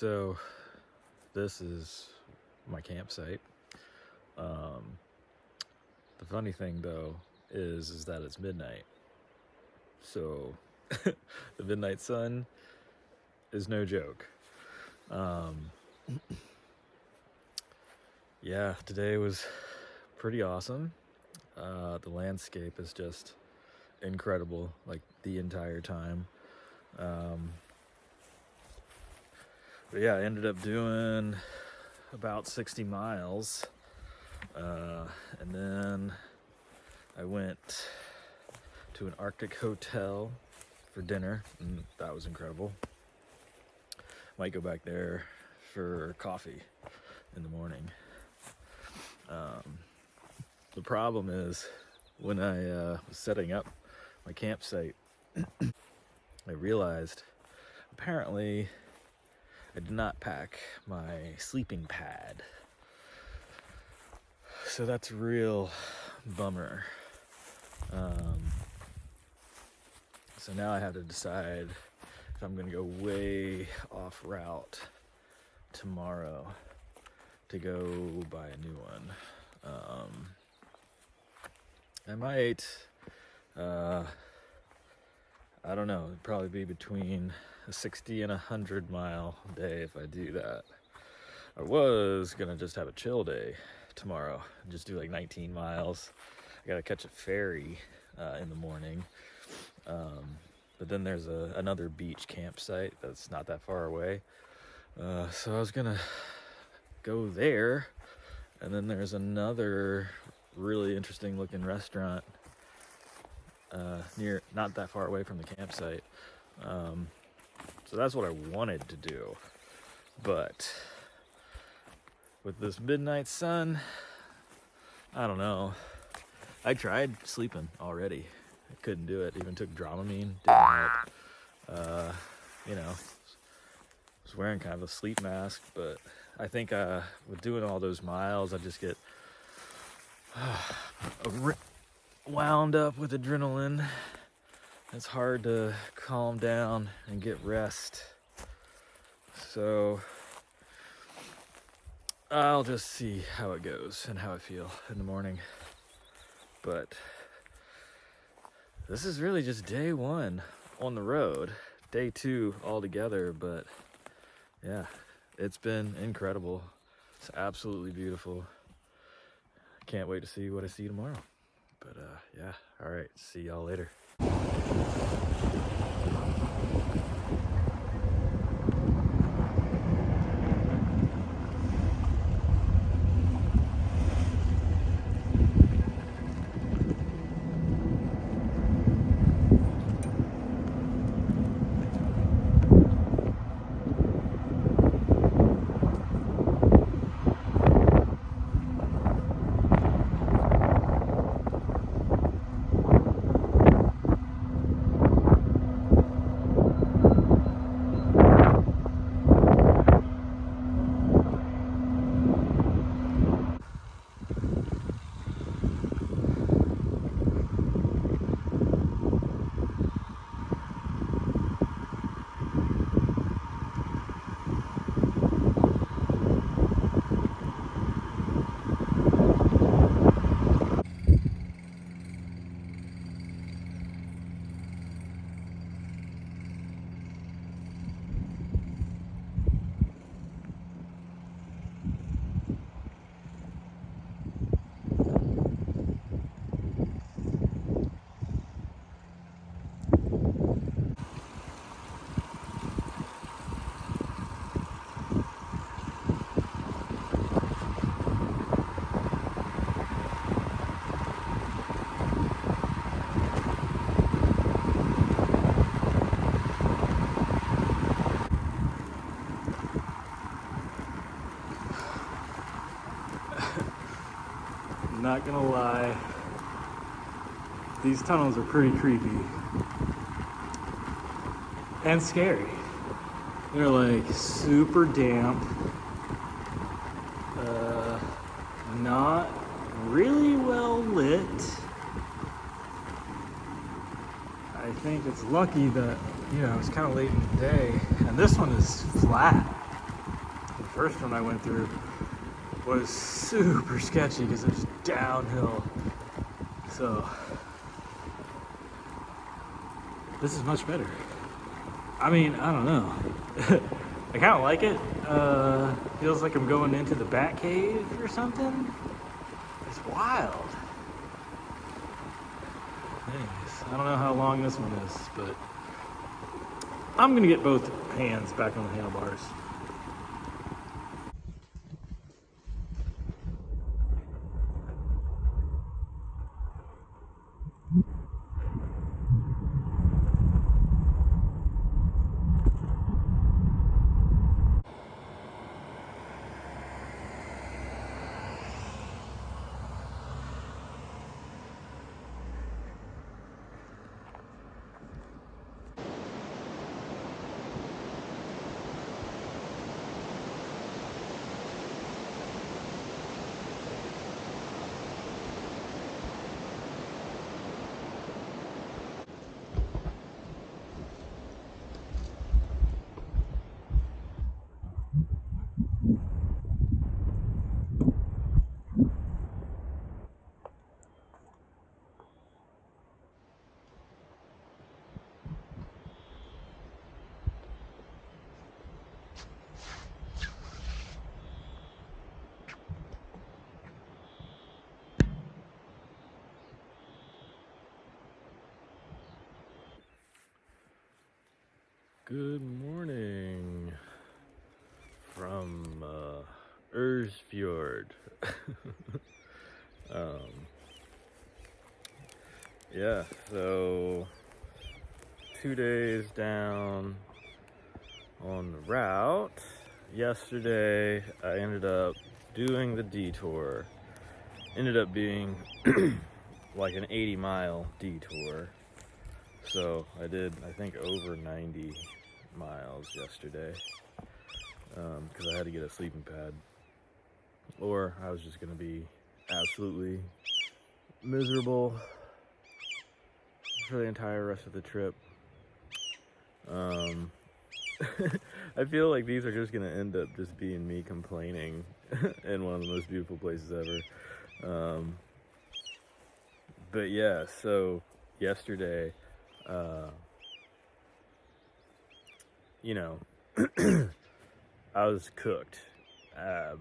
So this is my campsite. The funny thing though is that it's midnight. So the midnight sun is no joke. Yeah, today was pretty awesome. The landscape is just incredible, like the entire time. But yeah, I ended up doing about 60 miles. And then I went to an Arctic hotel for dinner, and that was incredible. Might go back there for coffee in the morning. The problem is when I was setting up my campsite, I realized apparently I did not pack my sleeping pad. So that's a real bummer. So now I have to decide if I'm gonna go way off route tomorrow to go buy a new one. I might, I don't know, it'd probably be between a 60 and 100 mile day if I do that. I was gonna just have a chill day tomorrow and just do like 19 miles. I gotta catch a ferry in the morning. But then there's another beach campsite that's not that far away. So I was gonna go there, and then there's another really interesting looking restaurant near, not that far away from the campsite. So that's what I wanted to do. But with this midnight sun, I don't know. I tried sleeping already. I couldn't do it. Even took Dramamine. Didn't help. Was wearing kind of a sleep mask, but I think with doing all those miles, I just get wound up with adrenaline. It's hard to calm down and get rest. So I'll just see how it goes and how I feel in the morning. But this is really just day one on the road, day two altogether. But yeah, it's been incredible. It's absolutely beautiful. Can't wait to see what I see tomorrow. But yeah, all right, see y'all later. Not gonna lie, these tunnels are pretty creepy and scary. They're like super damp, not really well lit. I think it's lucky that, it's kind of late in the day, and this one is flat. first one I went through was super sketchy because it was downhill. So this is much better. I mean, I don't know. I kind of like it. Feels like I'm going into the Bat Cave or something. It's wild. Anyways, I don't know how long this one is, but I'm gonna get both hands back on the handlebars. Good morning from Ersfjord. Yeah, so 2 days down on the route. Yesterday I ended up doing the detour. Ended up being like an 80-mile detour. So I did, I think, over 90 miles yesterday because I had to get a sleeping pad, or I was just going to be absolutely miserable for the entire rest of the trip. I feel like these are just going to end up just being me complaining in one of the most beautiful places ever. But yeah, so yesterday, you know, I was cooked, 3/4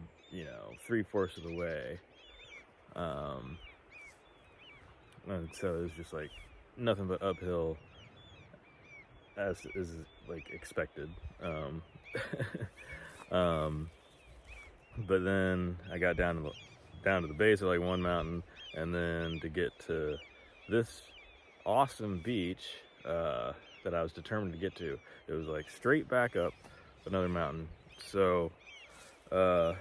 of the way. And so it was just like nothing but uphill, as is like expected. But then I got down to the base of like one mountain, and then to get to this awesome beach that I was determined to get to, it was like straight back up another mountain. So I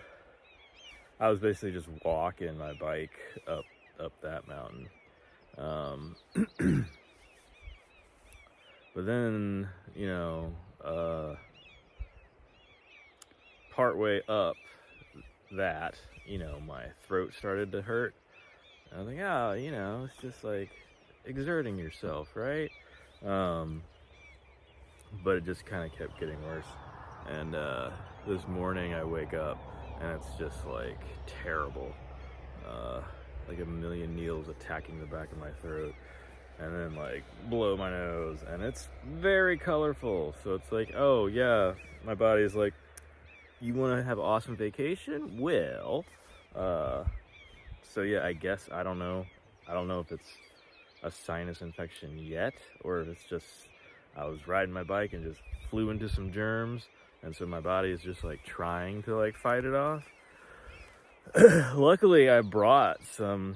was basically just walking my bike up that mountain. But then, partway up that, my throat started to hurt. And I was like, it's just like exerting yourself, right? But it just kind of kept getting worse. And this morning I wake up and it's just like terrible. Like a million needles attacking the back of my throat, and then like blow my nose, and it's very colorful. So it's like, oh yeah, my body's like, you want to have an awesome vacation? Well, so yeah, I guess I don't know if it's a sinus infection yet, or if it's just I was riding my bike and just flew into some germs, and so my body is just like trying to like fight it off. Luckily I brought some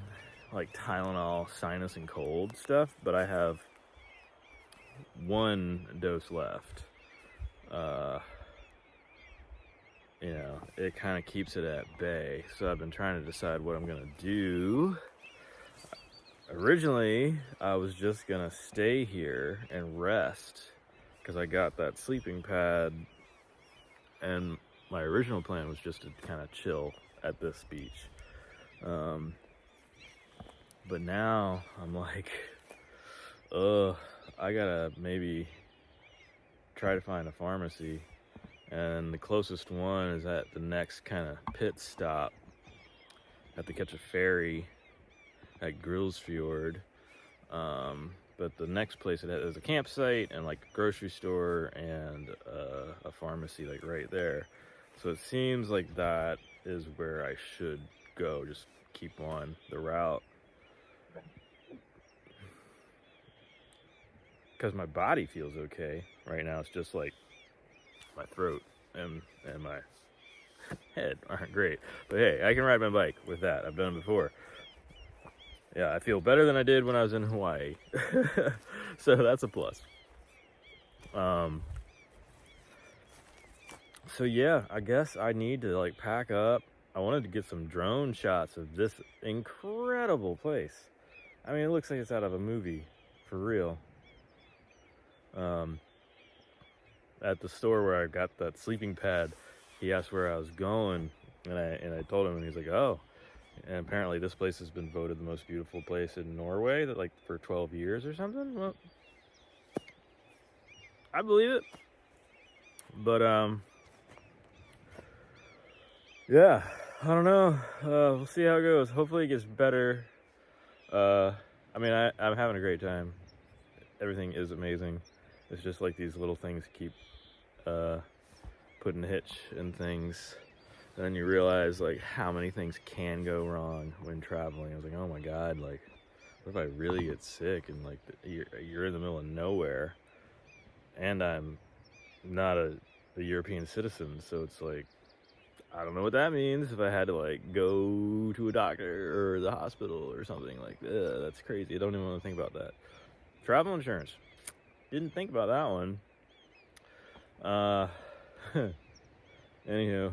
like Tylenol sinus and cold stuff, but I have one dose left. It kind of keeps it at bay. So I've been trying to decide what I'm gonna do. Originally, I was just gonna stay here and rest because I got that sleeping pad, and my original plan was just to kind of chill at this beach. But now I'm like, I gotta maybe try to find a pharmacy and the closest one is at the next kind of pit stop. Have to catch a ferry at Grillsfjord. But the next place it has a campsite and like a grocery store and a pharmacy like right there. So it seems like that is where I should go. Just keep on the route. Because my body feels okay right now. It's just like my throat and my head aren't great. But hey, I can ride my bike with that. I've done it before. Yeah, I feel better than I did when I was in Hawaii. So that's a plus. So yeah, I guess I need to like pack up. I wanted to get some drone shots of this incredible place. I mean, it looks like it's out of a movie, for real. At the store where I got that sleeping pad, he asked where I was going, and I told him, and he's like, oh. And apparently this place has been voted the most beautiful place in Norway, that like for 12 years or something. Well, I believe it. But yeah, I don't know. We'll see how it goes. Hopefully it gets better. I mean, I'm having a great time. Everything is amazing. It's just like these little things keep putting a hitch in things. And then you realize like how many things can go wrong when traveling. I was like, oh my God, like what if I really get sick and like you're in the middle of nowhere, and I'm not a European citizen, so it's like, I don't know what that means if I had to like go to a doctor or the hospital or something. Like, that's crazy. I don't even want to think about that. Travel insurance. Didn't think about that one. Anywho,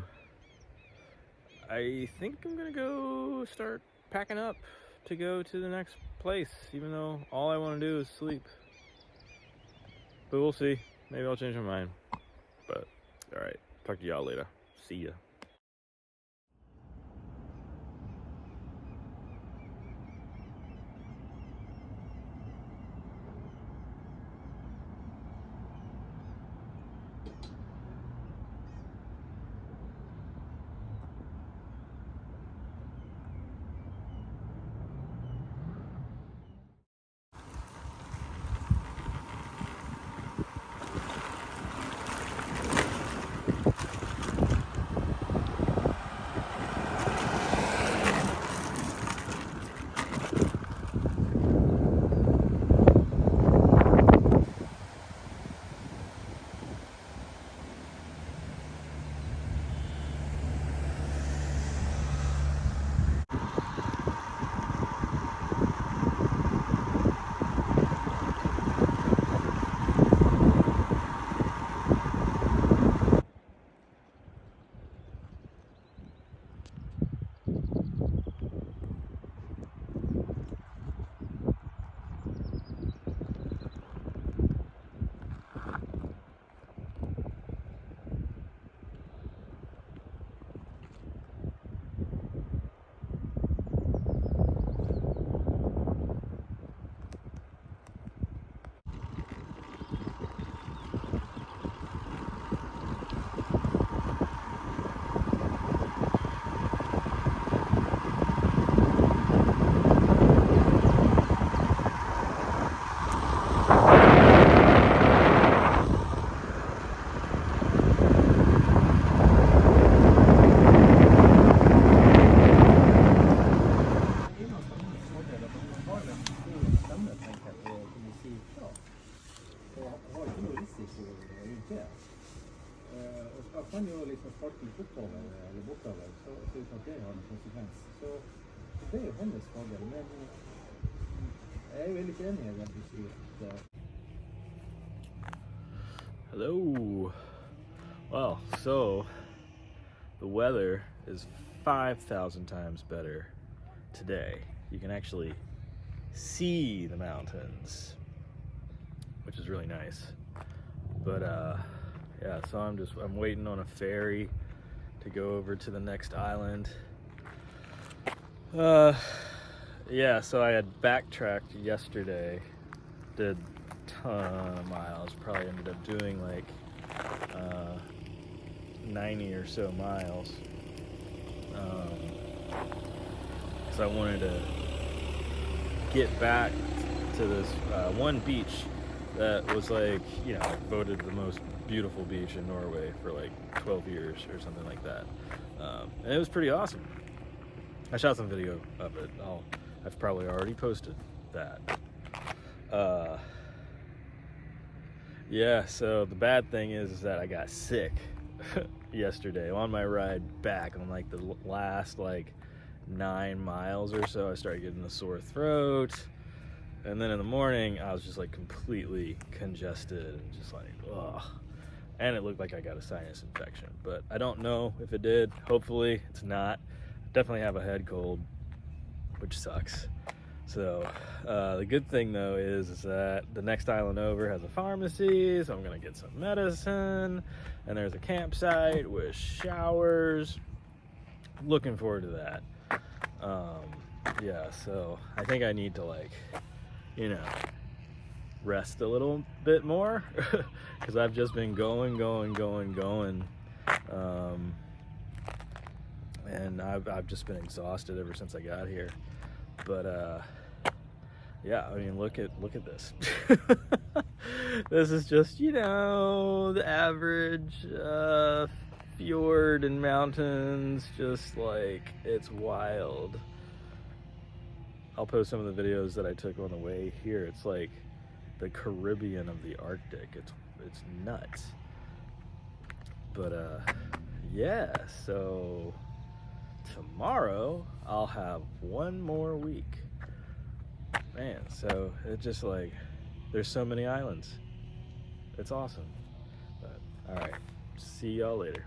I think I'm gonna go start packing up to go to the next place, even though all I want to do is sleep. But we'll see. Maybe I'll change my mind. But, alright. Talk to y'all later. See ya. Kan jo liksom farten oppover eller bortover, så uten at det har en konsekvens. Så det er jo hennes fordel, men jeg er jo veldig enig i det du sier. Hello. Well, so the weather is 5,000 times better today. You can actually see the mountains, which is really nice. But yeah, so I'm waiting on a ferry to go over to the next island. Yeah, so I had backtracked yesterday, did a ton of miles, probably ended up doing like 90 or so miles. So I wanted to get back to this one beach that was like, you know, voted the most beautiful beach in Norway for like 12 years or something like that. And it was pretty awesome. I shot some video of it. I've probably already posted that. Yeah, so the bad thing is that I got sick yesterday on my ride back on like the last like 9 miles or so. I started getting a sore throat, and then in the morning I was just like completely congested and just like ugh, and it looked like I got a sinus infection, but I don't know if it did. Hopefully it's not. Definitely have a head cold, which sucks. So the good thing though is that the next island over has a pharmacy, so I'm gonna get some medicine, and there's a campsite with showers. Looking forward to that. Yeah, so I think I need to, like, you know, rest a little bit more because I've just been going, and I've just been exhausted ever since I got here. But yeah, I mean, look at this. This is just, you know, the average fjord and mountains. Just like, it's wild. I'll post some of the videos that I took on the way here. It's like the Caribbean of the Arctic. It's nuts. But yeah, so tomorrow I'll have one more week. Man, so it's just like, there's so many islands. It's awesome. But all right, see y'all later.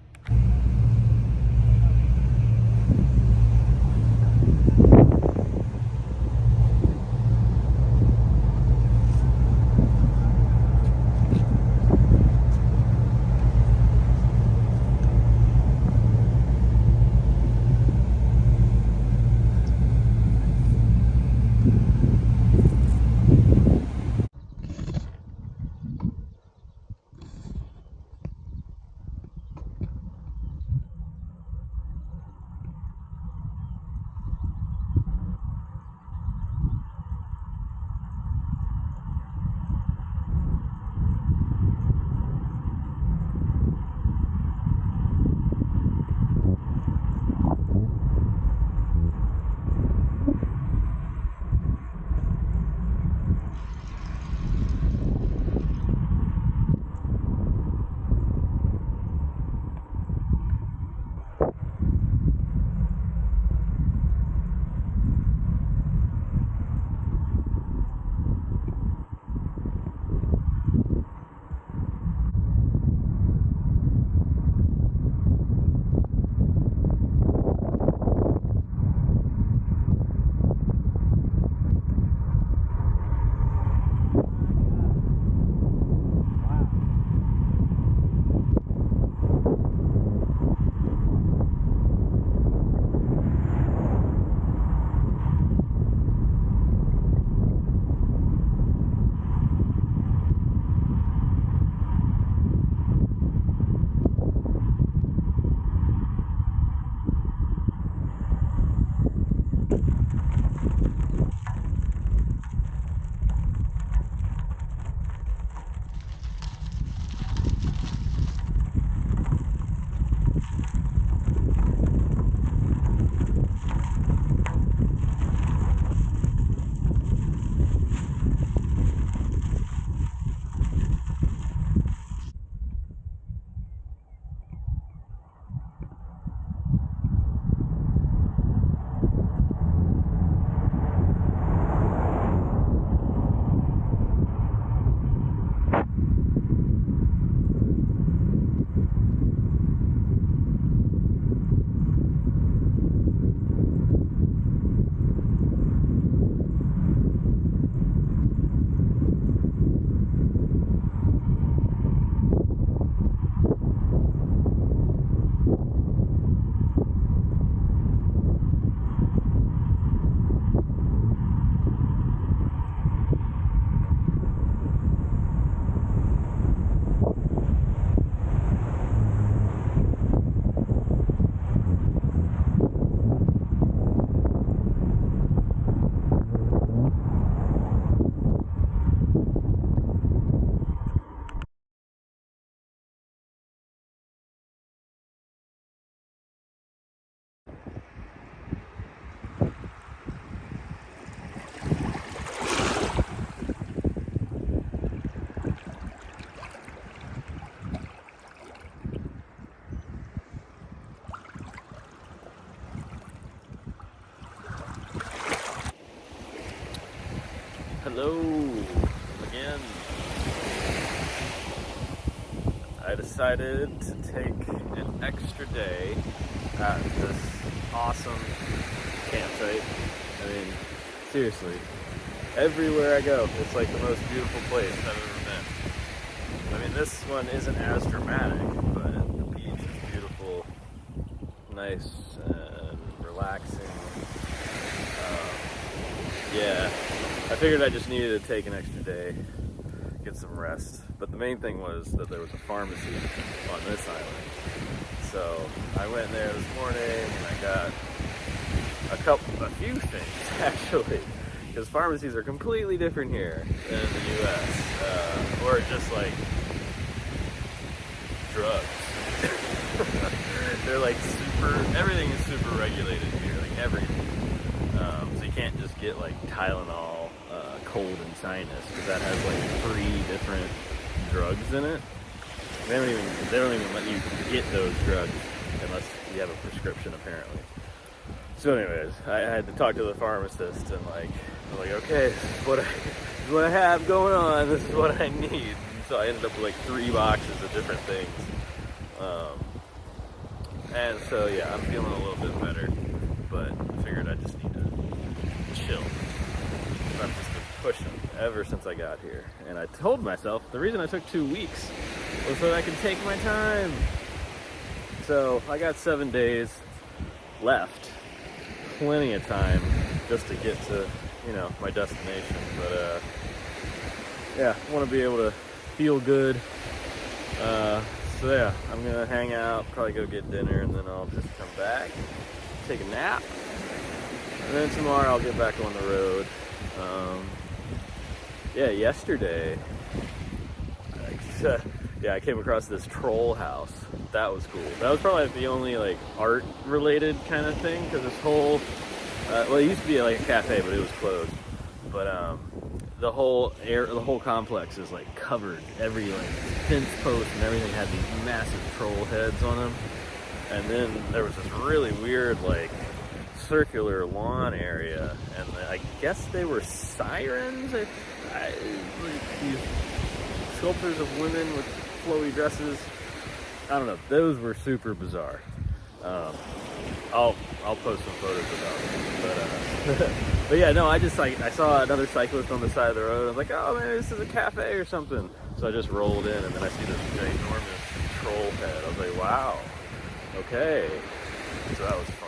Hello again. I decided to take an extra day at this awesome campsite. I mean, seriously, everywhere I go, it's like the most beautiful place I've ever been. I mean, this one isn't as dramatic, but the beach is beautiful, nice and relaxing. Yeah, I figured I just needed to take an extra day, get some rest. But the main thing was that there was a pharmacy on this island. So I went there this morning and I got a few things actually, because pharmacies are completely different here than in the US, or just like drugs. They're like everything is super regulated here, like everything. So you can't just get like Tylenol, cold and sinus, because that has like 3 different drugs in it. They don't even let you get those drugs unless you have a prescription, apparently. So anyways, I had to talk to the pharmacist and I was like, okay, this is what I have going on, this is what I need. And so I ended up with like 3 boxes of different things. And so yeah, I'm feeling a little bit better, but I figured I just need to chill. I've just been pushing ever since I got here. And I told myself the reason I took 2 weeks was so that I can take my time. So I got 7 days left. Plenty of time just to get to, my destination. But yeah, I want to be able to feel good. So yeah, I'm gonna hang out, probably go get dinner, and then I'll just come back, take a nap, and then tomorrow I'll get back on the road. Yeah, yesterday, I came across this troll house. That was cool. That was probably the only like art-related kind of thing, because this whole, it used to be like a cafe, but it was closed. But the whole complex is like covered. Every like fence post and everything had these massive troll heads on them. And then there was this really weird like circular lawn area, and I guess they were sirens. Like these sculptures of women with flowy dresses. I don't know. Those were super bizarre. I'll post some photos about them. But yeah, no, I saw another cyclist on the side of the road. I was like, oh man, this is a cafe or something. So I just rolled in, and then I see this ginormous troll head. I was like, wow, okay. So that was fun.